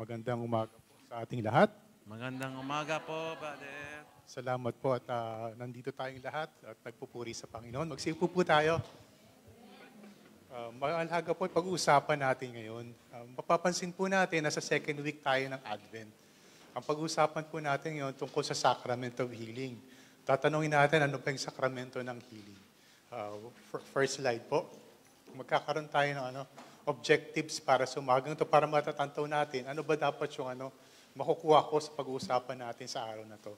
Magandang umaga po sa ating lahat. Magandang umaga po, Brother. Salamat po at nandito tayong lahat at nagpupuri sa Panginoon. Magsiupo po tayo. Mahalaga po pag-uusapan natin ngayon. Mapapansin po natin na sa second week tayo ng Advent. Ang pag-uusapan po natin ngayon tungkol sa Sacrament of Healing. Tatanungin natin ano pa yung sakramento ng healing. First slide po. Magkakaroon tayo ng objectives para sa umagang ito para matatantaw natin ano ba dapat yung makukuha ko sa pag-uusapan natin sa araw na to.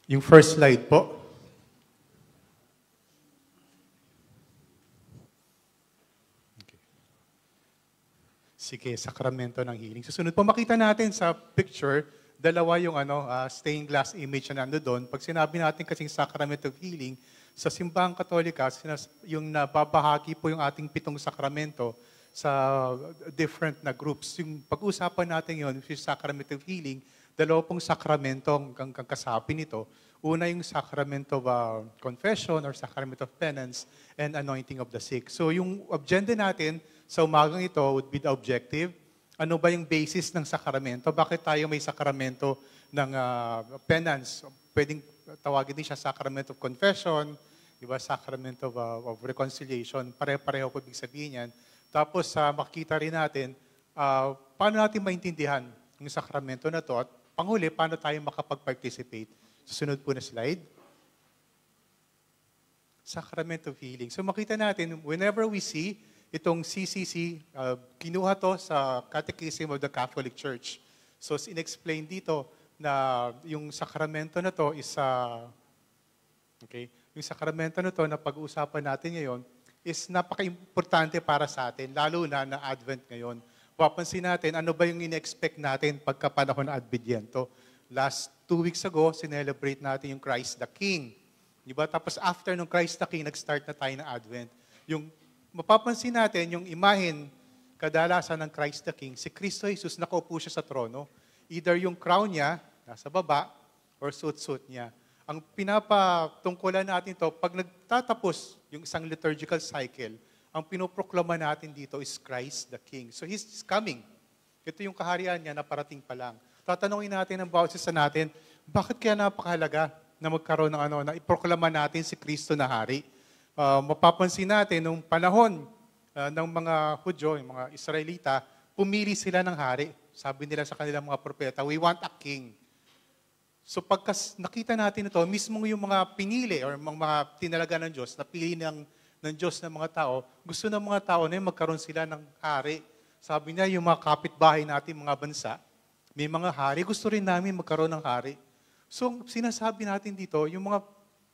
Yung first slide po. Okay. Sige, sakramento ng healing. Susunod po, makita natin sa picture, dalawa yung stained glass image na nando doon. Pag sinabi natin kasing sacrament of healing, sa simbahang Katolika, yung nababahagi po yung ating 7 sakramento sa different na groups. Yung pag-usapan natin yun, which is sacrament of healing, dalawa pong sakramento ang kasapi nito. Una yung sacrament of confession or sacrament of penance and anointing of the sick. So yung agenda natin sa umagang ito would be the objective. Ano ba yung basis ng sakramento? Bakit tayo may sakramento ng penance? Pwedeng tawagin din siya sacrament of confession, diba? Sacrament of reconciliation. Pare-pareho po ibig sabihin yan. Tapos makita rin natin paano natin maintindihan yung sakramento na to at panghuli, paano tayo makapag-participate. Susunod po na slide. Sacrament of healing. So makita natin, whenever we see itong CCC, kinuha to sa Catechism of the Catholic Church. So in-explain dito na yung sakramento na to is yung sakramento na to na pag-uusapan natin ngayon is napaka-importante para sa atin, lalo na Advent ngayon. Papansin natin, ano ba yung in-expect natin pagkapanahon ng Adventiento? Last 2 weeks ago, sinelebrate natin yung Christ the King. Diba? Tapos after ng Christ the King, nag-start na tayo ng Advent. Yung mapapansin natin, yung imahen kadalasan ng Christ the King, si Kristo Jesus, nakaupo siya sa trono. Either yung crown niya, nasa baba, or suit-suit niya. Ang pinapatungkulan natin to, pag nagtatapos yung isang liturgical cycle, ang pinoproklama natin dito is Christ the King. So He's coming. Ito yung kaharian niya na parating pa lang. Tatanungin natin ang bawat isa natin, bakit kaya napakahalaga na magkaroon ng na iproklama natin si Kristo na hari? Mapapansin natin, nung panahon ng mga Hudyo, yung mga Israelita, pumili sila ng hari. Sabi nila sa kanilang mga propeta, we want a king. So pagka nakita natin ito, mismo yung mga pinili or mga tinalaga ng Diyos, napili ng Diyos ng mga tao, gusto ng mga tao na magkaroon sila ng hari. Sabi niya, yung mga kapitbahay natin, mga bansa, may mga hari, gusto rin namin magkaroon ng hari. So sinasabi natin dito, yung mga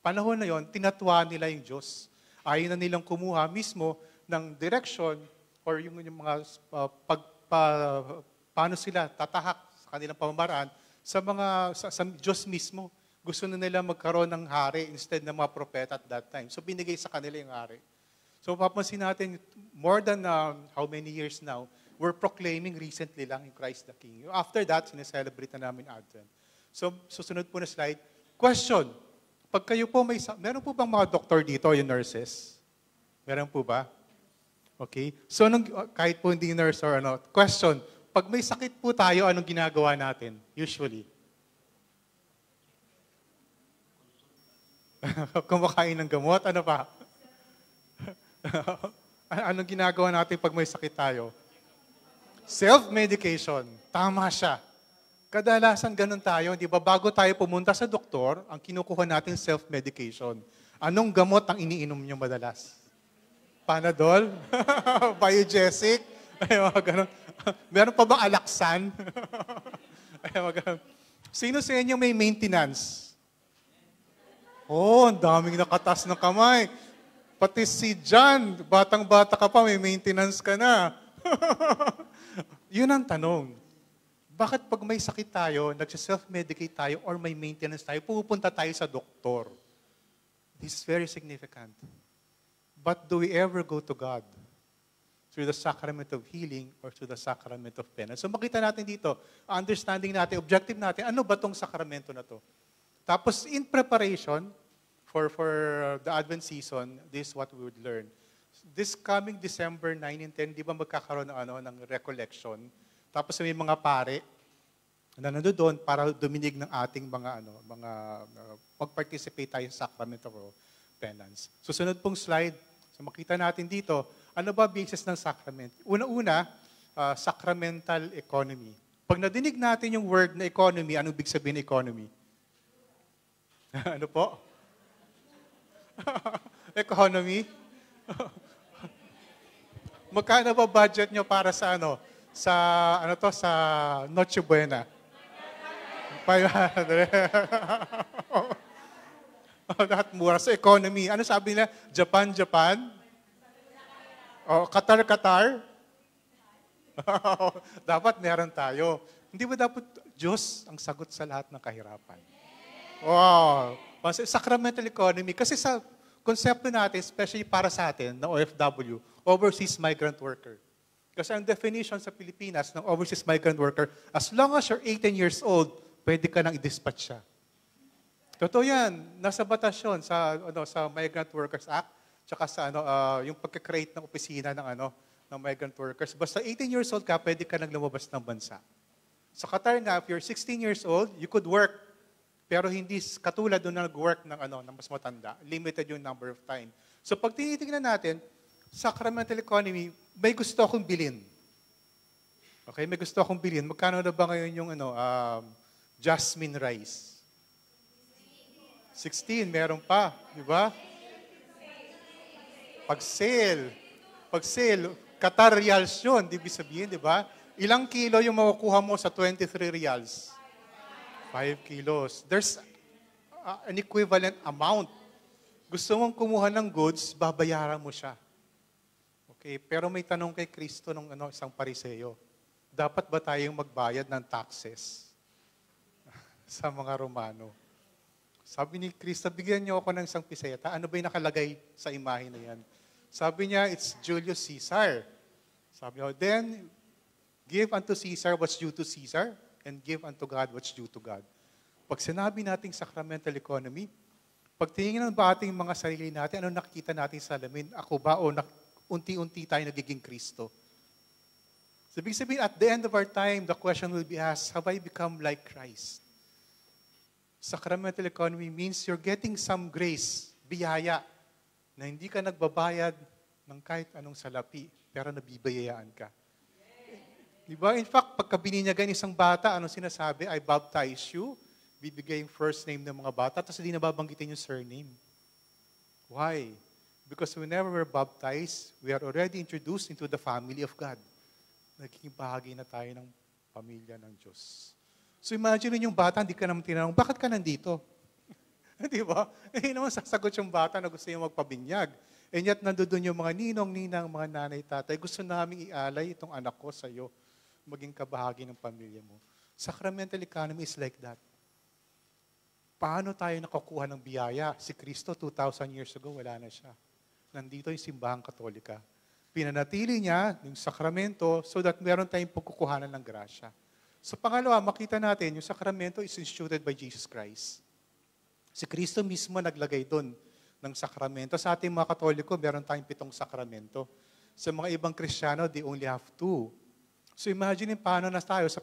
panahon na yon, tinatwa nila yung Diyos. Ayaw na nilang kumuha mismo ng direction or yung mga paano sila tatahak sa kanilang pamamaraan sa Diyos mismo. Gusto na nila magkaroon ng hari instead ng mga propeta at that time. So binigay sa kanila yung hari. So papansin natin, more than how many years now, we're proclaiming recently lang yung Christ the King. After that, sineselebrate na namin Advent. So susunod po na slide. Question. Pag kayo po meron po bang mga doktor dito, yung nurses? Meron po ba? Okay. So kahit po hindi nurse or question. Pag may sakit po tayo, anong ginagawa natin? Usually. Kumakain ng gamot? Ano pa? Anong ginagawa natin pag may sakit tayo? Self-medication. Tama siya. Kadalasan ganun tayo, di ba? Bago tayo pumunta sa doktor, ang kinukuha natin self-medication. Anong gamot ang iniinom niyo madalas? Panadol? Biogesic? Ay, mga ganun. Meron pa bang Alaxan? Ay, mga ganun. Sino sa inyo may maintenance? Oh, ang daming nakatas ng kamay. Pati si John, batang-bata ka pa, may maintenance ka na. Yun ang tanong. Bakit pag may sakit tayo, nagsa-self-medicate tayo, or may maintenance tayo, pupunta tayo sa doktor? This is very significant. But do we ever go to God through the sacrament of healing or through the sacrament of penance? So makita natin dito, understanding natin, objective natin, ano ba tong sakramento na to? Tapos in preparation for the Advent season, this is what we would learn. This coming December 9 and 10, di ba magkakaroon ng recollection? Tapos may mga pare na nandoon para duminig ng ating mag-participate tayo sa sacrament of penance. Susunod pong slide. So makita natin dito, ano ba basis ng sacrament? Una-una, sacramental economy. Pag nadinig natin yung word na economy, ano ibig sabihin ng economy? Ano po? Economy? Magkano ba budget nyo para sa sa Noche Buena? 500. Lahat mura sa economy. Ano sabi nila? Japan? O, Qatar? Dapat meron tayo. Hindi ba dapat Diyos ang sagot sa lahat ng kahirapan? Wow! Sacramental economy. Kasi sa konsepto natin, especially para sa atin, na OFW, overseas migrant worker. Kasi ang definition sa Pilipinas ng overseas migrant worker, as long as you're 18 years old, pwede ka nang i-dispatch siya. Totoo yan. Nasa batas yun sa Migrant Workers Act, tsaka sa yung pagka-create ng opisina ng migrant workers. Basta 18 years old ka, pwede ka nang lumabas ng bansa. Sa Qatar nga, if you're 16 years old, you could work. Pero hindi katulad doon na nag-work ng mas matanda. Limited yung number of time. So pag tinitingnan natin, sacramental economy, may gusto akong bilhin. Okay, may gusto akong bilhin. Magkano na ba ngayon yung jasmine rice? 16, meron pa. Di ba? Pag sale, Qatar reals yun, di sabihin, di ba? Ilang kilo yung makukuha mo sa 23 reals? 5 kilos. There's an equivalent amount. Gusto mong kumuha ng goods, babayaran mo siya. Okay, pero may tanong kay Kristo ng isang Pariseo. Dapat ba tayong magbayad ng taxes sa mga Romano? Sabi ni Kristo, bigyan niyo ako ng isang piseta. Ano ba yung nakalagay sa imahe na yan? Sabi niya, it's Julius Caesar. Sabi niya, then, give unto Caesar what's due to Caesar, and give unto God what's due to God. Pag sinabi nating sacramental economy, pag tinignan ba ating mga sarili natin, ano nakikita natin sa salamin? Ako ba o unti-unti tayo nagiging Kristo? So, ibig sabihin, at the end of our time, the question will be asked, have I become like Christ? Sacramental economy means you're getting some grace, biyaya, na hindi ka nagbabayad ng kahit anong salapi, pero nabibayayaan ka. Diba? In fact, pagka bininyagan isang bata, anong sinasabi? I baptize you, bibigay yung first name ng mga bata, tapos hindi nababanggitin yung surname. Why? Because whenever we're baptized, we are already introduced into the family of God. Naging bahagi na tayo ng pamilya ng Diyos. So imagine yung bata, hindi ka naman tinanong, bakit ka nandito? Di ba? Hindi naman sasagot yung bata na gusto niya magpabinyag. And yet, nandoon yung mga ninong, ninang, mga nanay, tatay, gusto namin ialay itong anak ko sa iyo, maging kabahagi ng pamilya mo. Sacramental economy is like that. Paano tayo nakukuha ng biyaya? Si Kristo, 2,000 years ago, wala na siya. Nandito yung simbahang katolika. Pinanatili niya yung sakramento so that meron tayong pagkukuhanan ng grasya. So pangalawa, makita natin, yung sakramento is instituted by Jesus Christ. Si Kristo mismo naglagay doon ng sakramento. Sa ating mga Katoliko, meron tayong 7 sakramento. Sa mga ibang Kristiyano, they only have 2. So imagine paano na tayo sa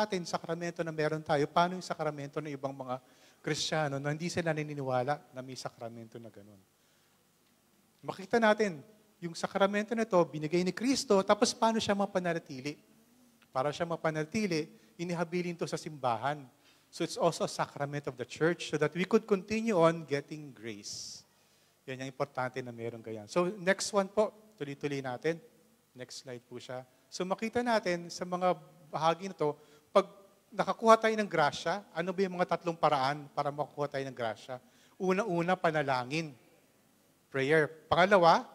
atin sakramento na meron tayo, paano yung sakramento ng ibang mga Kristiyano na hindi sila naniniwala na may sakramento na gano'n. Makita natin, yung sakramento na ito, binigay ni Kristo, tapos paano siya mapanatili? Para siya mapanatili, inihabilin to sa simbahan. So it's also a sacrament of the church so that we could continue on getting grace. Yan yung importante na meron ganyan. So next one po, tuloy-tuloy natin. Next slide po siya. So makita natin sa mga bahagi na to, pag nakakuha tayo ng grasya, ano ba yung mga 3 paraan para makakuha tayo ng grasya? Una-una, panalangin. Prayer. Pangalawa,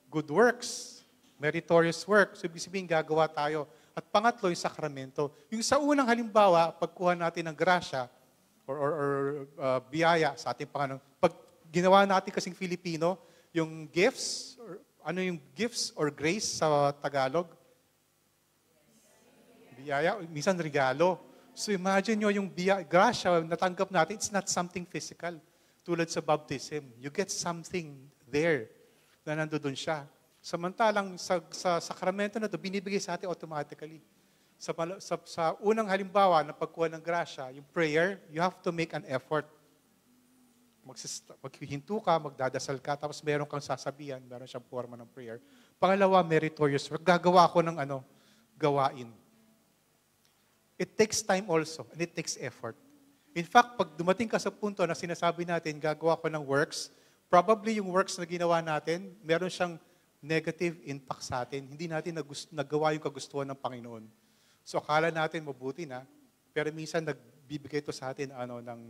good works. Meritorious work. So ibig sabihin, gagawa tayo. At pangatlo, yung sakramento. Yung sa unang halimbawa, pagkuha natin ng grasya or biyaya sa ating Panginoon, pag ginawa natin kasing Filipino, yung gifts, or ano yung gifts or grace sa Tagalog? Biyaya, minsan regalo. So imagine nyo yung grasya natanggap natin, it's not something physical. Tulad sa baptism, you get something there na nandoon siya. Samantalang sa sakramento na ito, binibigay sa atin automatically. Sa unang halimbawa na pagkuha ng grasya, yung prayer, you have to make an effort. Maghihinto ka, magdadasal ka, tapos meron kang sasabihan, meron siyang forma ng prayer. Pangalawa, meritorious work. Gagawa ako ng gawain. It takes time also, and it takes effort. In fact, pag dumating ka sa punto na sinasabi natin, gagawa ko ng works, probably yung works na ginawa natin, meron siyang negative impact sa atin. Hindi natin nagawa yung kagustuhan ng Panginoon. So akala natin mabuti na, pero minsan nagbibigay ito sa atin ng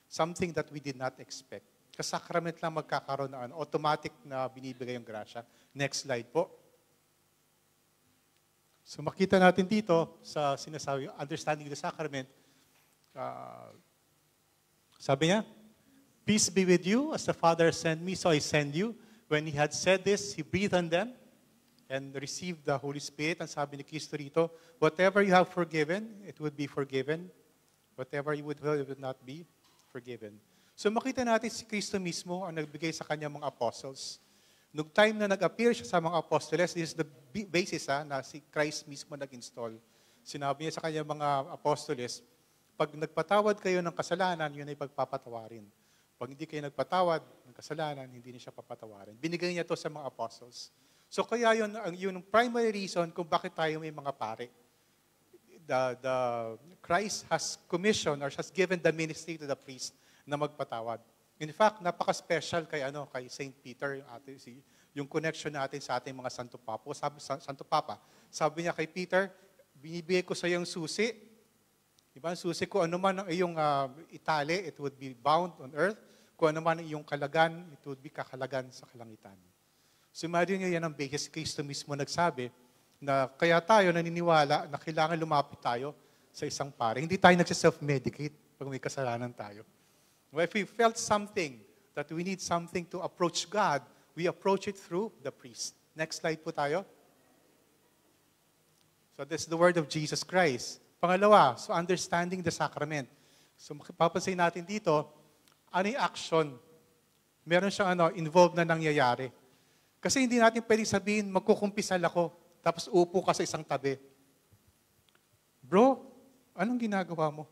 something that we did not expect. Kasakrament lang magkakaroon na automatic na binibigay yung grasya. Next slide po. So makita natin dito sa sinasabi, understanding the sacrament, sabi niya, peace be with you, as the Father sent me, so I send you. When he had said this, he breathed on them and received the Holy Spirit. Ang sabi ni Cristo rito, whatever you have forgiven, it would be forgiven. Whatever you would hold, it would not be forgiven. So makita natin si Cristo mismo ang nagbigay sa kanyang mga apostles. Nung time na nag-appear siya sa mga apostoles, this is the basis na si Christ mismo nag-install. Sinabi niya sa kanyang mga apostoles, pag nagpatawad kayo ng kasalanan, yun ay pagpapatawarin. Pag hindi kayo nagpatawad ng kasalanan, hindi niya siya papatawarin. Binigay niya to sa mga apostles. So kaya yun ang primary reason kung bakit tayo may mga pare. The Christ has commissioned or has given the ministry to the priest na magpatawad. In fact, napaka-special kay Saint Peter, yung connection natin sa ating mga Santo Papa. Sabi niya kay Peter, binibigay ko sa iyong susi. Diba? Ang susi ko, ano man ang iyong itali, it would be bound on earth. Kung ano man ang iyong kalagan, it would be kakalagan sa kalangitan. So imagine nyo yan ang basis. Kristo mismo nagsabi na kaya tayo naniniwala na kailangan lumapit tayo sa isang pare. Hindi tayo nagsiself-medicate pag may kasalanan tayo. If we felt something, that we need something to approach God, we approach it through the priest. Next slide po tayo. So this is the word of Jesus Christ. Pangalawa, so understanding the sacrament. So papansin natin dito, ano yung action? Meron siyang involved na nangyayari. Kasi hindi natin pwedeng sabihin, magkukumpisal ako, tapos upo ka sa isang tabi. Bro, anong ginagawa mo?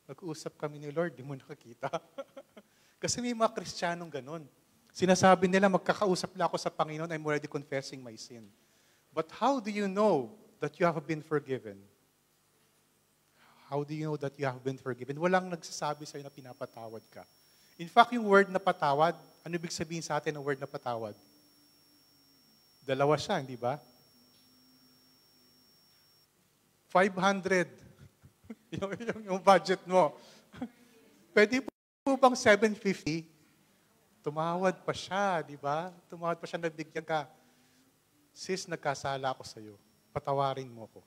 Nag-uusap kami ni Lord, di mo nakakita. Kasi may mga Kristiyanong ganun. Sinasabi nila, magkakausap lang ako sa Panginoon, I'm already confessing my sin. But how do you know that you have been forgiven? How do you know that you have been forgiven? Walang nagsasabi sa'yo na pinapatawad ka. In fact, yung word na patawad, ano ibig sabihin sa atin ng word na patawad? Dalawa siya, hindi ba? 500. yung budget mo. Pwede po bang 750? Tumawad pa siya, di ba? Tumawad pa siya, nabigyan ka. Sis, nagkasala ako sa'yo. Patawarin mo ko.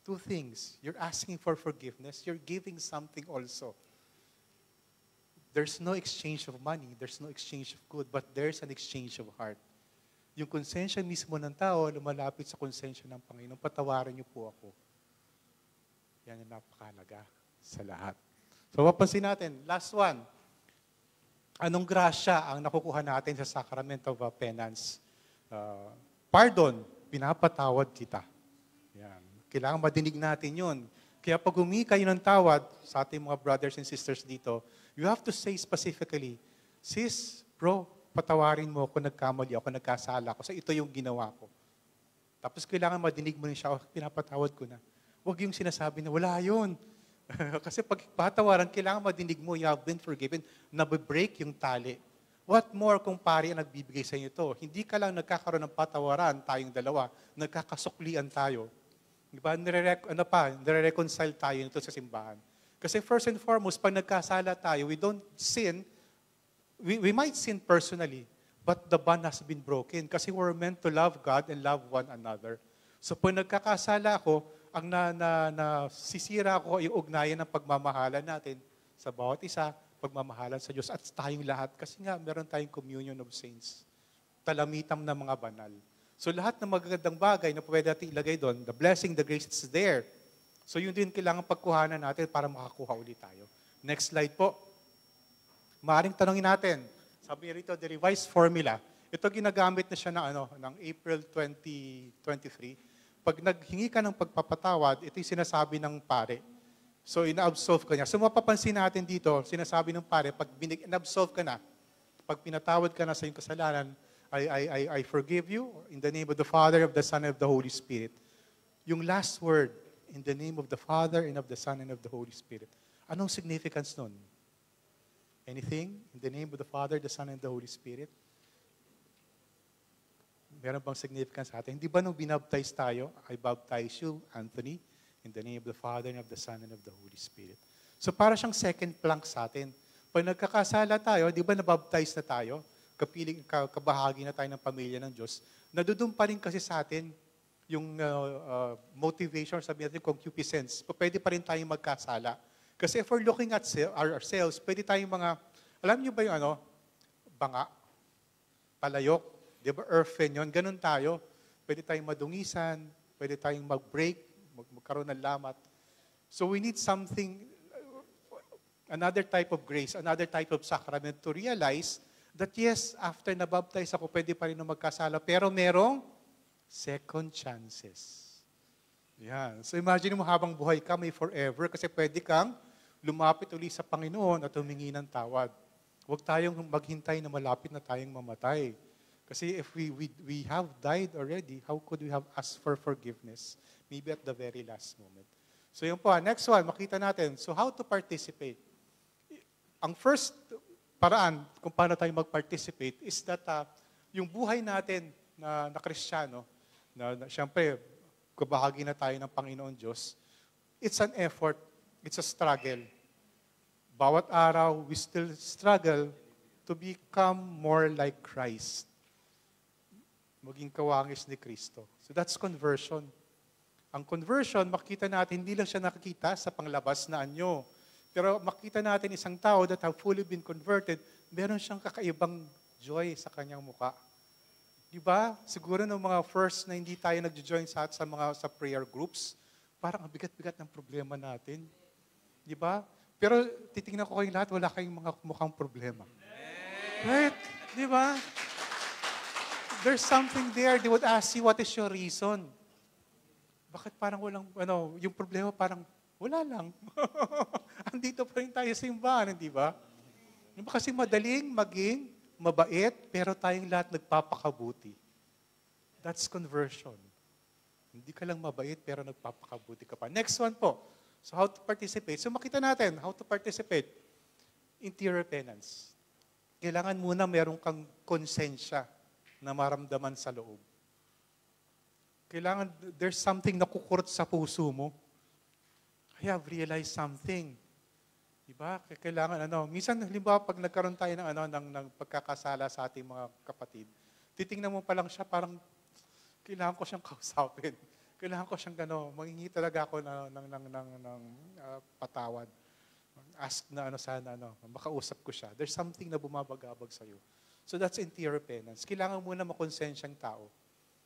Two things. You're asking for forgiveness. You're giving something also. There's no exchange of money. There's no exchange of good. But there's an exchange of heart. Yung konsensya mismo ng tao, lumalapit sa konsensya ng Panginoon. Patawarin niyo po ako. Yan ang napakahalaga sa lahat. So, mapansin natin. Last one. Anong grasya ang nakukuha natin sa sacrament of penance? Pardon. Pinapatawad kita. Yan. Kailangan madinig natin yun. Kaya pag humingi kayo ng tawad sa ating mga brothers and sisters dito, you have to say specifically, sis, bro, patawarin mo ako, nagkamali ako, nagkasala ako, ito yung ginawa ko. Tapos kailangan madinig mo rin siya, pinapatawad ko na. Huwag yung sinasabi na, wala yun. Kasi pag patawaran, kailangan madinig mo, you have been forgiven, nabibreak yung tali. What more kung pari ang nagbibigay sa inyo ito? Hindi ka lang nagkakaroon ng patawaran, tayong dalawa, nagkakasuklian tayo. Diba? Nire-reconcile tayo nito sa simbahan. Kasi first and foremost, pag nagkasala tayo, we don't sin, we might sin personally, but the bond has been broken kasi we're meant to love God and love one another. So pag nagkakasala ako, ang nasisira ko yung ugnayan ng pagmamahalan natin sa bawat isa, pagmamahalan sa Diyos at tayong lahat. Kasi nga, meron tayong communion of saints. Talamitam na mga banal. So lahat ng magagandang bagay na pwede natin ilagay doon, the blessing, the grace is there. So yun din kailangan pagkuhanan natin para makakuha ulit tayo. Next slide po. Maaring tanongin natin, sabi rito, the revised formula. Ito ginagamit na siya ng April 2023. pag naghingi ka ng pagpapatawad, ito yung sinasabi ng pare. So, ina-absolve ka niya. So, mapapansin natin dito, sinasabi ng pare, pag in-absolve ka na, pag pinatawad ka na sa iyong kasalanan, I forgive you in the name of the Father, of the Son, and of the Holy Spirit. Yung last word, in the name of the Father, and of the Son, and of the Holy Spirit. Anong significance nun? Anything? In the name of the Father, the Son, and the Holy Spirit? Meron bang significance sa atin? Hindi ba nung binaptize tayo, I baptize you, Anthony, in the name of the Father, and of the Son, and of the Holy Spirit. So para siyang second plank sa atin. Pag nagkakasala tayo, di ba nabaptize na tayo? Kapiling, kabahagi na tayo ng pamilya ng Diyos. Nadudum pa rin kasi sa atin yung motivation, sabi natin, concupiscence. Pwede pa rin tayong magkasala. Kasi if we're looking at ourselves, pwede tayong mga, alam niyo ba yung banga, palayok, di ba, earthen yun, ganun tayo. Pwede tayong madungisan, pwede tayong mag-break, magkaroon ng lamat. So we need something, another type of grace, another type of sacrament to realize that yes, after nabaptize ako, pwede pa rin na magkasala, pero merong second chances. Yan. So imagine mo habang buhay ka, may forever, kasi pwede kang lumapit uli sa Panginoon at humingi ng tawad. Huwag tayong maghintay na malapit na tayong mamatay. Kasi if we have died already, how could we have asked for forgiveness? Maybe at the very last moment. So yun po, next one, makita natin. So how to participate? Ang first paraan kung paano tayo mag-participate is that yung buhay natin na Kristiyano, na siyempre, kabahagi na tayo ng Panginoon Diyos, it's an effort, it's a struggle. Bawat araw, we still struggle to become more like Christ. Maging kawangis ni Kristo. So that's conversion. Ang conversion, makita natin, hindi lang siya nakikita sa panglabas na anyo. Pero makita natin isang tao that have fully been converted, meron siyang kakaibang joy sa kanyang muka. Diba? Siguro ng mga first na hindi tayo nag-join sa prayer groups, parang ang bigat-bigat ng problema natin. Diba? Pero titingnan ko kayong lahat, wala kayong mga mukhang problema. Right? Diba? There's something there. They would ask you, what is your reason? Bakit parang walang, yung problema parang, wala lang. Andito pa rin tayo sa simbahan, di ba? Kasi madaling maging mabait, pero tayong lahat nagpapakabuti. That's conversion. Hindi ka lang mabait, pero nagpapakabuti ka pa. Next one po. So how to participate? So makita natin, how to participate. Interior penance. Kailangan muna meron kang konsensya na maramdaman sa loob. Kailangan, there's something na kukurot sa puso mo. I have realized something. Diba? Kailangan, minsan, halimbawa, pag nagkaroon tayo ng pagkakasala sa ating mga kapatid, titingnan mo pa lang siya, parang, kailangan ko siyang kausapin. Kailangan ko siyang, manghingi talaga ako ng patawad. Ask na, sana, makausap ko siya. There's something na bumabagabag sa'yo. So that's interior penance. Kailangan muna makonsensyang tao.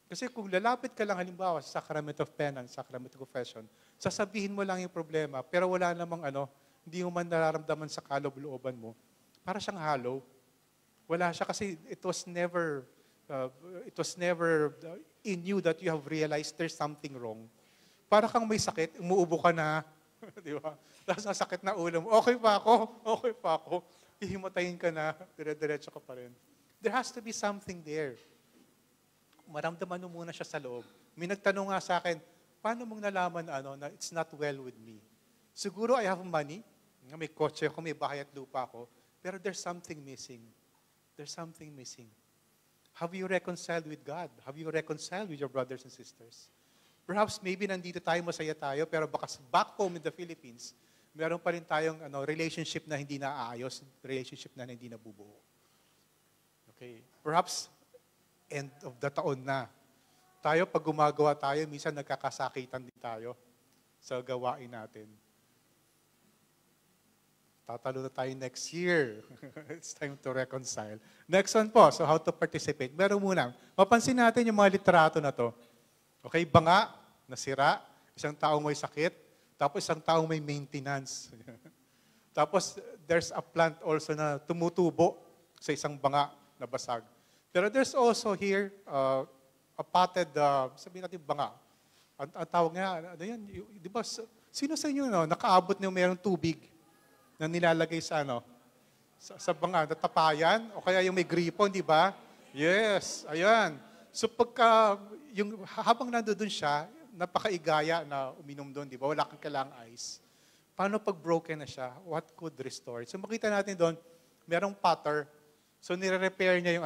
Kasi kung lalapit ka lang halimbawa sa sacrament of penance, sacrament of confession, sasabihin mo lang yung problema, pero wala namang hindi mo man nararamdaman sa kaloob-looban mo, para siyang hollow. Wala siya kasi it was never in you that you have realized there's something wrong. Para kang may sakit, umuubo ka na, di ba? Tapos nasakit na ulo mo, okay pa ako, hihimatayin ka na, dire-diretso ka pa rin. There has to be something there. Maramdaman mo muna siya sa loob. May nagtanong nga sa akin, paano mong nalaman na it's not well with me? Siguro I have money, may kotse ako, may bahay at lupa ako, pero there's something missing. There's something missing. Have you reconciled with God? Have you reconciled with your brothers and sisters? Perhaps maybe nandito tayo, masaya tayo, pero baka back home in the Philippines, meron pa rin tayong relationship na hindi naaayos, relationship na hindi nabubuo. Okay. Perhaps end of the taon na. Tayo, pag gumagawa tayo, minsan nagkakasakitan din tayo sa gawain natin. Tatalo na tayo next year. It's time to reconcile. Next one po, so how to participate. Meron muna, mapansin natin yung mga literato na to. Okay, banga, nasira, isang taong may sakit, tapos isang taong may maintenance. Tapos, there's a plant also na tumutubo sa isang banga na basag. Pero there's also here a potted, sabihin natin banga, ang tawag nga, ano yan, di ba, sino sa inyo, no, nakaabot niyo mayroong tubig na nilalagay sa, sa banga, natapayan, o kaya yung may gripon, di ba? Yes, ayan. So pagka, habang nandoon siya, napakaigaya na uminom doon, di ba? Wala kang kailangang ice. Paano pag broken na siya? What could restore it? So makita natin doon, merong putter. So nire-repair niya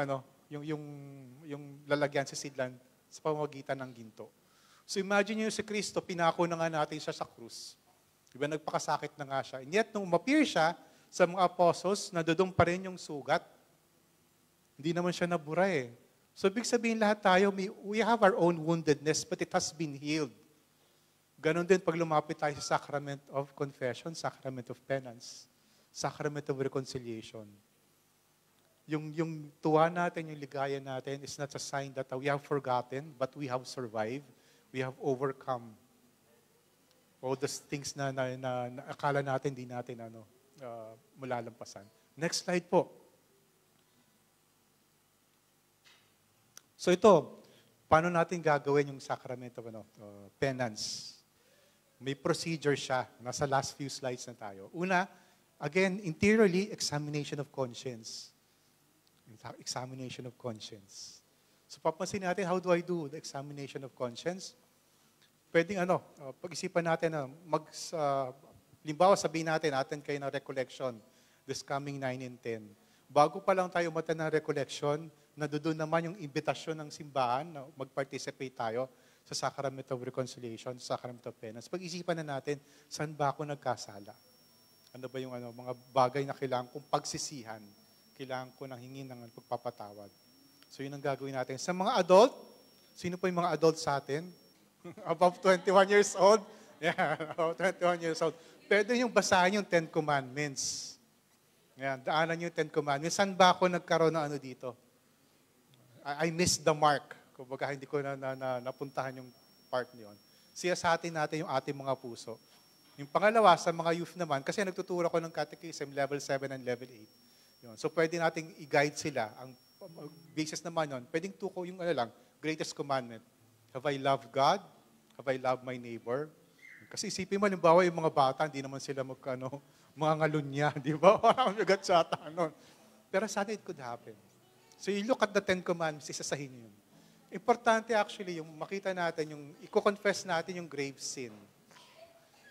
yung lalagyan sa sidlan sa pamamagitan ng ginto. So imagine niyo si Kristo, pinako na nga natin siya sa krus. Diba, nagpakasakit na nga siya. And yet, nung umappear siya sa mga apostles, nadudong pa rin yung sugat. Hindi naman siya nabura eh. So, ibig sabihin lahat tayo, we have our own woundedness, but it has been healed. Ganon din pag lumapit tayo sa sacrament of confession, sacrament of penance, sacrament of reconciliation. Yung tuwa natin, yung ligaya natin is not a sign that we have forgotten, but we have survived. We have overcome all those things na akala natin, di natin malalampasan. Next slide po. So ito, paano natin gagawin yung sacrament of penance? May procedure siya. Nasa last few slides na tayo. Una, again, interiorly, examination of conscience. Examination of conscience. So papansin natin, how do I do the examination of conscience? Pwedeng pag-isipan natin, limbawa sabihin natin kayo ng recollection this coming 9 and 10. Bago pa lang tayo umatan ng recollection, doon naman yung imbitasyon ng simbahan na mag-participate tayo sa Sacrament of Reconciliation, sa Sacrament of Penance. Pag-isipan na natin, saan ba ako nagkasala? Ano ba yung mga bagay na kailangan kong pagsisihan? Kailangan ko nang hingin ng pagpapatawad. So yun ang gagawin natin. Sa mga adult, sino po yung mga adult sa atin? Above 21 years old? Yeah, above 21 years old. Pwede yung basahin yung 10 Commandments. Yan, daanan yung 10 Commandments. Saan ba ako nagkaroon ng dito? I missed the mark. Kumbaga, hindi ko napuntahan yung part niyon. Siyasatin natin yung ating mga puso. Yung pangalawa, sa mga youth naman, kasi nagtuturo ko ng catechism, level 7 and level 8. Yun. So, pwede nating i-guide sila. Ang basis naman yun, pwedeng tuko yung greatest commandment. Have I loved God? Have I loved my neighbor? Kasi isipin mo, halimbawa yung mga bata, hindi naman sila mga ngalunya, di ba? Parang magat sa nun. Pero sana it could happen. So you look at the 10 Commandments, isasahin yun. Importante actually, yung makita natin, yung i-confess natin yung grave sin.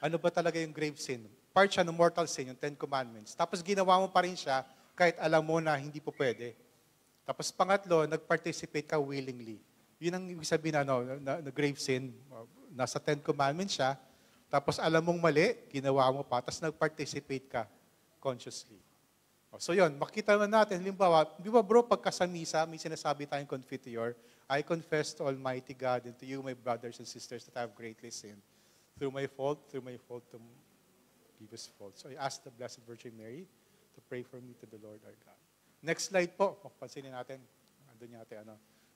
Ano ba talaga yung grave sin? Part siya ng mortal sin, yung 10 Commandments. Tapos ginawa mo pa rin siya, kahit alam mo na hindi po pwede. Tapos pangatlo, nag-participate ka willingly. Yun ang ibig sabihin na grave sin. Nasa 10 Commandments siya, tapos alam mong mali, ginawa mo pa, tapos nag-participate ka consciously. So yun, makita naman natin, halimbawa, di ba bro, pagka sa misa, may sinasabi tayong Confiteor, I confess to Almighty God and to you, my brothers and sisters, that I have greatly sinned. Through my fault to grievous fault. So I ask the Blessed Virgin Mary to pray for me to the Lord our God. Next slide po, pansinin natin.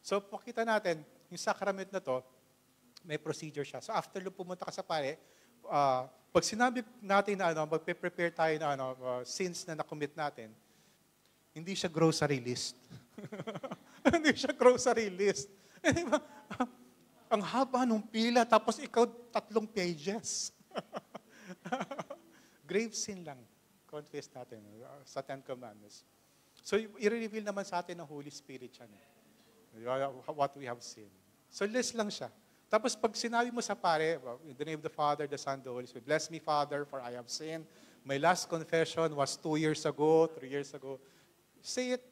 So pakita natin, yung sacrament na to, may procedure siya. So after pumunta ka sa pare, pag sinabi natin na magpe-prepare tayo na sins na na-commit natin, hindi siya grocery list. Hindi siya grocery list. Ang haba nung pila, tapos ikaw 3 pages. Grave sin lang. Confess natin sa 10 Commandments. So, i-reveal naman sa atin ng Holy Spirit yan. What we have sinned. So, list lang siya. Tapos pag sinabi mo sa pare, in the name of the Father, the Son, the Holy Spirit, bless me, Father, for I have sinned. My last confession was 2 years ago, 3 years ago. Say it.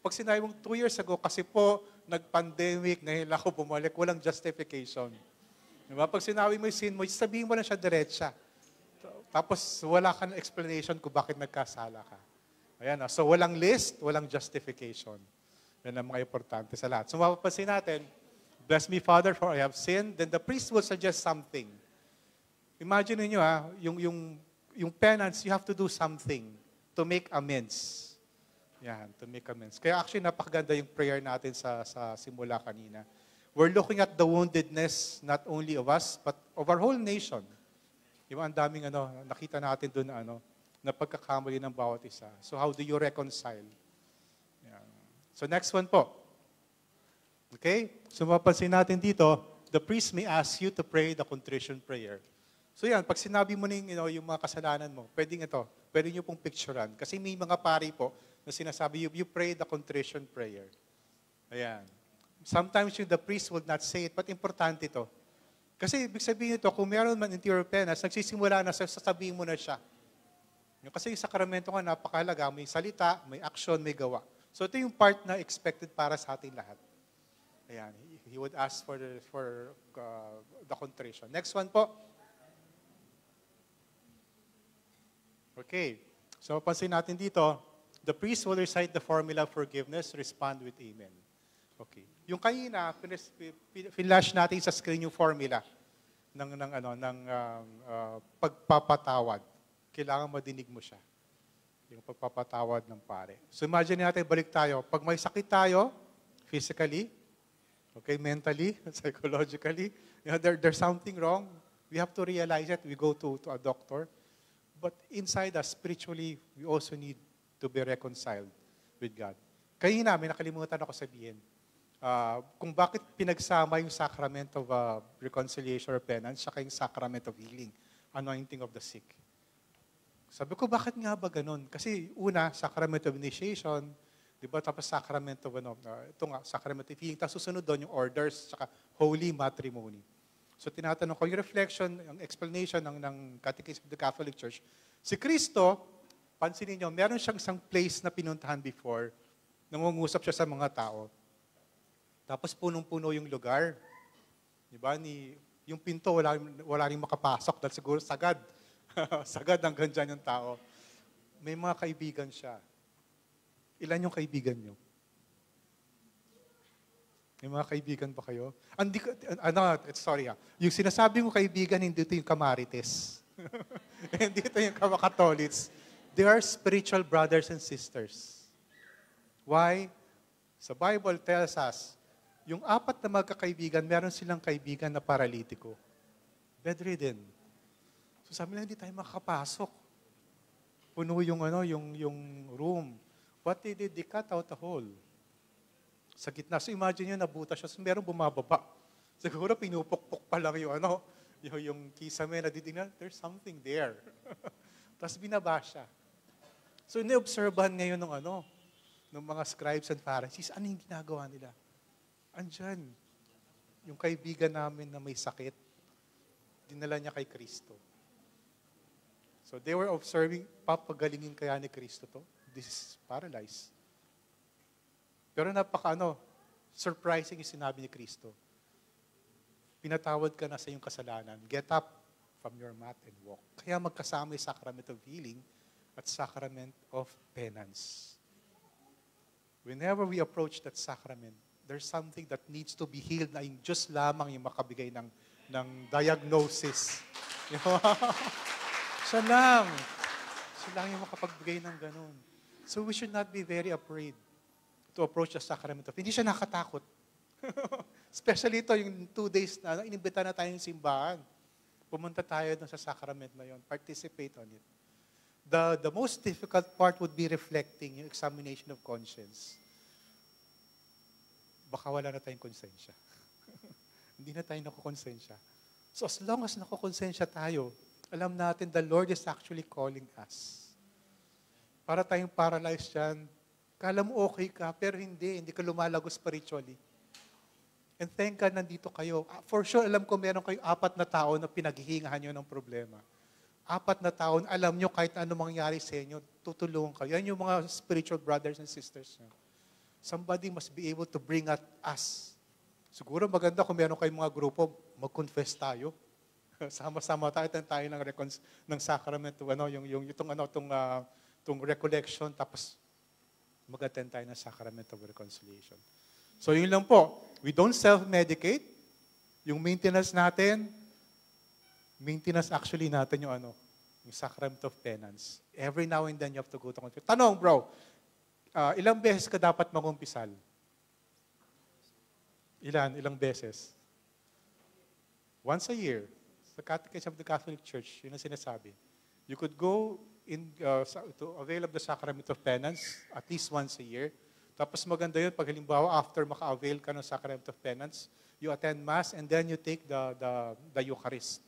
Pag sinabi mong 2 years ago, kasi po, nag-pandemic, ngayon lang ako bumalik, walang justification. Diba? Pag sinabi mo yung sin mo, sabihin mo lang siya diretsa. Tapos wala kang explanation kung bakit nagkasala ka. Ayan, so walang list, walang justification. Yan ang mga importante sa lahat. So mapapansin natin, bless me, Father, for I have sinned. Then the priest will suggest something. Imagine niyo yung penance, you have to do something to make amends. Yan, to make amends. Kaya actually, napakaganda yung prayer natin sa simula kanina. We're looking at the woundedness not only of us, but of our whole nation. Yung ang daming nakita natin doon na pagkakamali ng bawat isa. So how do you reconcile? Yan. So next one po. Okay? So mapapansin natin dito, the priest may ask you to pray the contrition prayer. So yan, pag sinabi mo yung mga kasalanan mo, pwede nyo pong picturean. Kasi may mga pari po na sinasabi, you pray the contrition prayer. Ayan. Sometimes the priest would not say it, but importante ito. Kasi ibig sabihin ito, kung meron man interior penance, nagsisimula na, sasabihin mo na siya. Kasi yung sakramento nga napakahalaga, may salita, may action, may gawa. So ito yung part na expected para sa ating lahat. Ayan, he would ask for the contrition. Next one po. Okay, so pansin natin dito, the priest will recite the formula of forgiveness, respond with amen. Okay. Yung kanina, finlash natin sa screen yung formula ng pagpapatawad. Kailangan madinig mo siya. Yung pagpapatawad ng pare. So imagine natin, balik tayo. Pag may sakit tayo, physically, okay, mentally, psychologically, there's something wrong. We have to realize it. We go to a doctor. But inside us, spiritually, we also need to be reconciled with God. Kanina, may nakalimutan ako sabihin. Kung bakit pinagsama yung sacrament of reconciliation or penance, saka yung sacrament of healing, anointing of the sick. Sabi ko, bakit nga ba ganun? Kasi una, sacrament of initiation, di ba? Tapos sacrament of, sacrament of healing. Tapos susunod doon yung orders, saka holy matrimony. So tinatanong ko, yung reflection, yung explanation ng Catechism of the Catholic Church, si Kristo, pansinin niyo, meron siyang isang place na pinuntahan before, nangungusap siya sa mga tao. Tapos punong-puno yung lugar. Di ba? Yung pinto, wala rin makapasok dahil siguro sagad. Sagad hanggang dyan yung tao. May mga kaibigan siya. Ilan yung kaibigan niyo? May mga kaibigan ba kayo? Sorry ha. Yung sinasabi mo kaibigan, hindi ito yung kamarites. Hindi ito yung kamakatolits. They are spiritual brothers and sisters. Why? Sa Bible tells us, yung 4 na magkakaibigan, meron silang kaibigan na paralitiko. Bedridden. So sabi nila, hindi tayo makakapasok. Puno yung room. What they did, they cut out a hole. Sa gitna. So imagine nyo, nabuta siya. So meron bumababa. Siguro pinupukpok pa lang yung kisame na ditignan, there's something there. Tapos binaba siya. So iniobserbahan ngayon ng mga scribes and Pharisees, ano yung ginagawa nila? Andyan, yung kaibigan namin na may sakit, dinala niya kay Kristo. So they were observing, papagalingin kaya ni Kristo to? This is paralyzed. Pero surprising yung sinabi ni Kristo. Pinatawad ka na sa iyong kasalanan. Get up from your mat and walk. Kaya magkasama yung sacrament of healing at sacrament of penance. Whenever we approach that sacrament, there's something that needs to be healed na yung Diyos lamang yung makabigay ng diagnosis. Siya lang yung makapagbigay ng ganun. So we should not be very afraid to approach the sacrament of. Hindi siya nakatakot. Especially ito, yung 2 days na, inimbita na tayong simbahan. Pumunta tayo dun sa sacrament na yon. Participate on it. The most difficult part would be reflecting, yung examination of conscience. Baka wala na tayong konsensya. Hindi na tayo nakukonsensya. So as long as nakukonsensya tayo, alam natin the Lord is actually calling us. Para tayong paralyzed yan, kala mo okay ka, pero hindi ka lumalago spiritually. And thank God nandito kayo. For sure, alam ko meron kayong 4 na tao na pinaghihingahan nyo ng problema. 4 na taon, alam nyo kahit ano mangyari sa inyo, tutulungan kayo. Yan yung mga spiritual brothers and sisters nyo. Somebody must be able to bring at us. Siguro maganda kung meron kayong mga grupo, mag-confess tayo. Sama-sama tayo ng sacrament, itong recollection, tapos mag-attend tayo ng sacrament of reconciliation. So yun lang po, we don't self-medicate. Yung maintenance actually natin yung sacrament of penance. Every now and then you have to go to confess. Tanong, bro, ilang beses ka dapat mag-umpisal? Ilang beses? Once a year. Sa Catechism of the Catholic Church, yun ang sinasabi. You could go to avail of the sacrament of penance at least once a year. Tapos maganda yun, pag halimbawa after maka-avail ka ng sacrament of penance, you attend Mass, and then you take the Eucharist.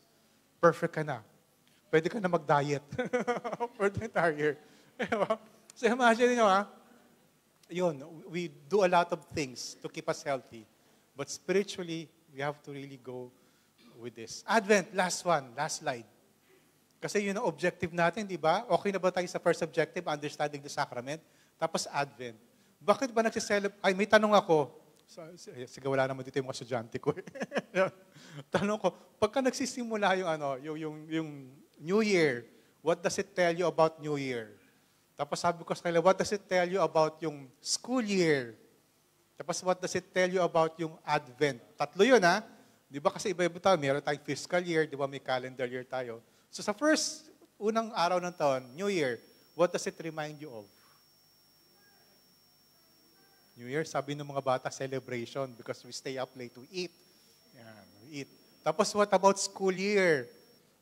Perfect ka na. Pwede ka na mag-diet for the entire year. So imagine nyo, yun, we do a lot of things to keep us healthy. But spiritually, we have to really go with this. Advent, last one, last slide. Kasi yun ang objective natin, di ba? Okay na ba tayo sa first objective, understanding the sacrament? Tapos Advent. Bakit ba nagsiselebrate? Ay, may tanong ako. Sige, wala naman dito yung mga estudyante ko. Tanong ko, pagka nagsisimula yung New Year, what does it tell you about New Year? Tapos sabi ko sa kanila, what does it tell you about yung school year? Tapos what does it tell you about yung Advent? Tatlo yun, ha? Di ba kasi iba-iba tayo, meron tayong fiscal year, di ba may calendar year tayo. So sa unang araw ng taon, New Year, what does it remind you of? New Year, sabi ng mga bata, celebration because we stay up late to eat. Yan, we eat. Tapos what about school year?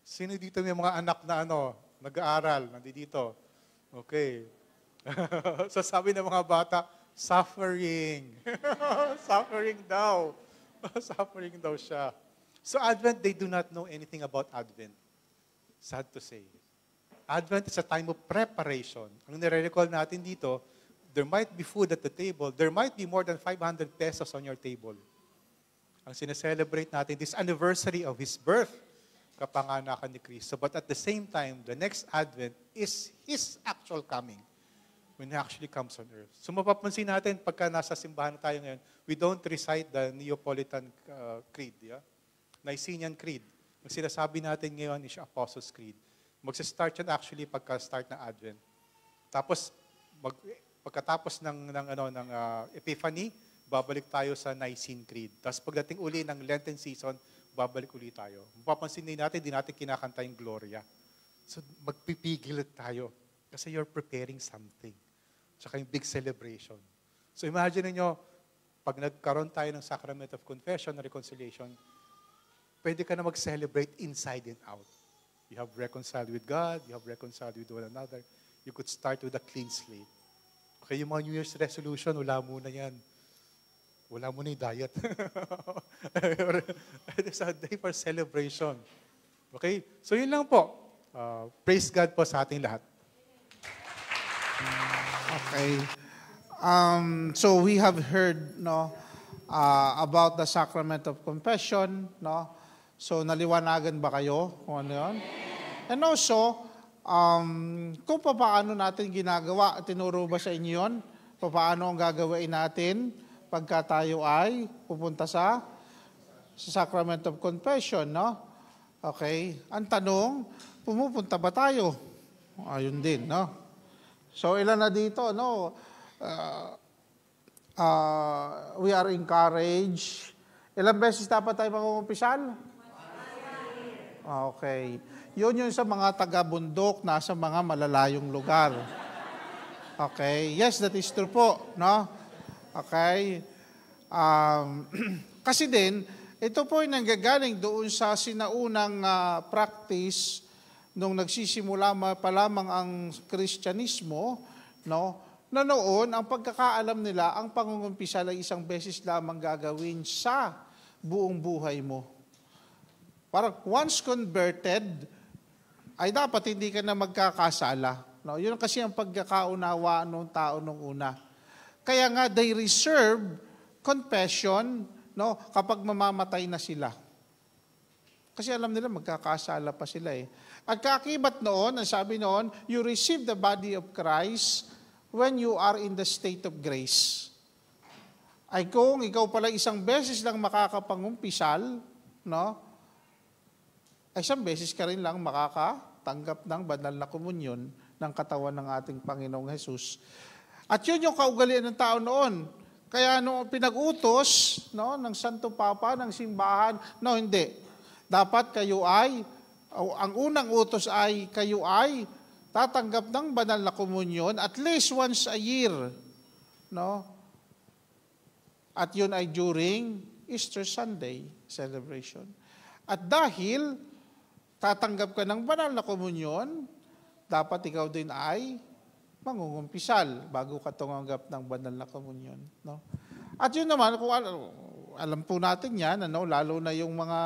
Sino dito may mga anak na nag-aaral, nandito? Okay. So sabi ng mga bata, suffering. Suffering daw. Suffering daw siya. So Advent, they do not know anything about Advent. Sad to say. Advent is a time of preparation. Ang nire-recall natin dito, there might be food at the table. There might be more than 500 pesos on your table. Ang sineselebrate natin, this anniversary of His birth, kapanganakan ni Cristo. But at the same time, the next Advent is His actual coming when He actually comes on earth. So mapapansin natin, pagka nasa simbahan tayo ngayon, we don't recite the Neapolitan Creed, Nicenian Creed. Ang sinasabi natin ngayon is Apostles' Creed. Magsa-start yan actually pagka-start ng Advent. Tapos, pagkatapos ng Epiphany, babalik tayo sa Nicene Creed. Tapos pagdating uli ng Lenten season, babalik uli tayo. Mapapansin din natin, di natin kinakanta yung Gloria. So magpipigil tayo kasi you're preparing something. Tsaka yung big celebration. So imagine niyo, pag nagkaroon tayo ng Sacrament of Confession, Reconciliation, pwede ka na mag-celebrate inside and out. You have reconciled with God, you have reconciled with one another. You could start with a clean slate. Okay, yung mga New Year's resolution, wala muna yan. Wala muna yung diet. It is a day for celebration. Okay? So yun lang po. Praise God po sa ating lahat. Okay. So we have heard about the Sacrament of Confession. So naliwanagan ba kayo kung ano yun? And also, kung paano natin ginagawa, tinuro ba sa inyo yun? Paano ang gagawin natin pagka tayo ay pupunta sa Sacrament of Confession, no? Okay. Ang tanong, pumupunta ba tayo? Ayun din, no? So, ilan na dito, no? We are encouraged. Ilang beses dapat tayo mangungumpisal? Okay. Yun sa mga taga-bundok, nasa mga malalayong lugar. Okay. Yes, that is true po, no? Okay. Kasi din, ito po ay nanggagaling doon sa sinaunang practice nung nagsisimula pa lamang ang Kristyanismo, no? Na noon, ang pagkakaalam nila, ang pangungumpisal ay isang beses lamang gagawin sa buong buhay mo. Parang once converted, ay dapat hindi ka na magkakasala. No? Yun kasi ang pagkakaunawa ng tao nung una. Kaya nga, they reserve confession kapag mamamatay na sila. Kasi alam nila, magkakasala pa sila eh. At kaakibat noon, ang sabi noon, you receive the body of Christ when you are in the state of grace. Ay kung ikaw pala isang beses lang makakapangumpisal, ay isang beses ka rin lang makakatanggap ng banal na komunyon ng katawan ng ating Panginoong Jesus. At yun yung kaugalian ng tao noon. Kaya nung pinag-utos ng Santo Papa, ng simbahan, hindi. Dapat kayo ay, ang unang utos ay kayo ay tatanggap ng banal na komunyon at least once a year. At yun ay during Easter Sunday celebration. At dahil tatanggap ka ng banal na komunyon, dapat ikaw din ay mangungumpisal bago ka tumanggap ng banal na komunyon. At yun naman, kung alam po natin yan, lalo na yung mga